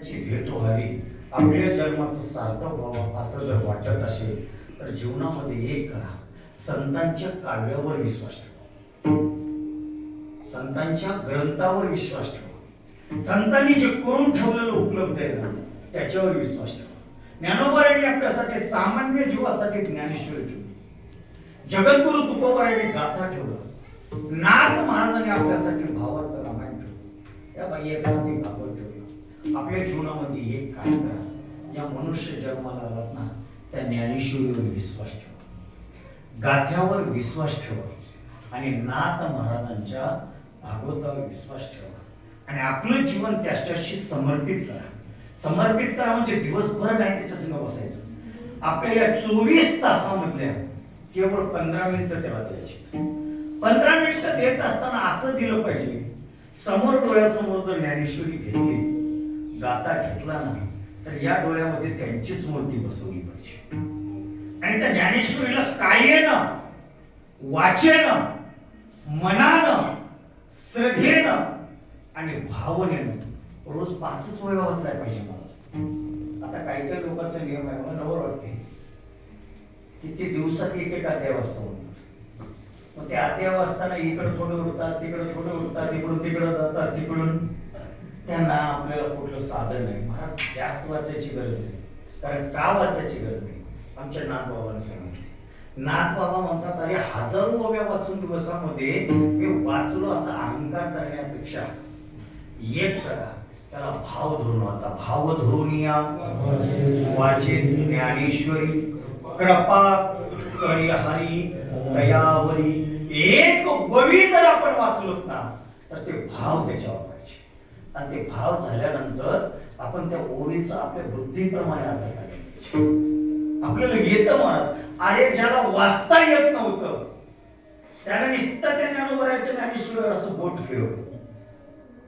ची भेट व्हावी, आपल्या जन्माचं सार्थक व्हावं असं जर वाटत असेल तर जीवनामध्ये एक करा, संतांच्या काव्यावर विश्वास ठेवा, संतांच्या ग्रंथावर विश्वास ठेवा, संतांनी जे करून ठेवलेलं उपलब्ध आहे ना त्याच्यावर विश्वास ठेवा. ज्ञानोबारायांनी आपल्यासाठी सामान्य जीवासाठी ज्ञानेश्वरी ठेवली, जगद्गुरु तुकोबारायांनी गाथा ठेवलं, नाथ महाराजांनी आपल्यासाठी भावार्थ रामायण ठेवलं, या बाई एकावरती भागवत ठेवलं. आपल्या जीवनामध्ये एक काय करा, या मनुष्य जन्माला आलात ना त्या ज्ञानेश्वरीवर विश्वास ठेवा, गाथ्यावर विश्वास ठेवा आणि नाथ महाराजांच्या भागवतावर विश्वास ठेवा आणि आपलं जीवन त्याच्याशी समर्पित करा. समर्पित करा म्हणजे दिवसभर नाही त्याच्यासंग बसायचं. आपल्या या 24 तासामधल्या केवळ 15 मिनिटं तेव्हा द्यायची. 15 मिनिटं देत असताना असं दिलं पाहिजे, समोर डोळ्यासमोर जर ज्ञानेश्वरी घेतली, गाता घेतला नाही तर या डोळ्यामध्ये त्यांचीच मूर्ती बसवली पाहिजे आणि त्या ज्ञानेश्वरीला कायेनं, वाचेनं, मनानं, श्रद्धेनं आणि भावनेनं रोज 5च वेळा वाचलाय पाहिजे मला. आता काही काही लोकांचा नियम आहे, मला नवर वाटते किती दिवसात एक अध्याय वाचतो म्हणतात. मग ते अध्याय वाचताना इकडं थोडं उठतात, तिकडं थोडं उठतात, इकडून तिकडं जातात, तिकडून त्यांना आपल्याला कुठलं साधन नाही. महाराज जास्त वाचायची गरज नाही, कारण का वाचायची गरज नाही आमच्या नाथबाबांनी सांगितले. नाथबाबा म्हणतात, अरे हजारो ओव्या वाचून दिवसामध्ये मी वाचलो असा अहंकार करण्यापेक्षा एक करा, त्याला भाव धरून वाचा. भाव धरून या वाचे ज्ञानेश्वरी, कृपा करी हरी दयावरी. एक ओवी जर आपण वाचलोत ना तर ते भाव त्याच्यावर पाहिजे आणि ते भाव झाल्यानंतर आपण त्या ओवीचा आपल्या बुद्धीप्रमाणे अर्थ काढायला आपल्याला येतं. म्हणत अरे ज्याला वाचता येत नव्हतं त्याला नुसतं त्या ज्ञानोबारायांच्या ज्ञानेश्वरीवर असं बोट फिरवलं.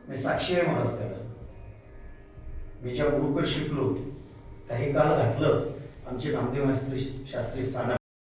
मी साक्षी आहे महाराज त्याला. मी ज्या गुरुकडे शिकलो काही काळ घातलं, आमचे नामदेव शास्त्री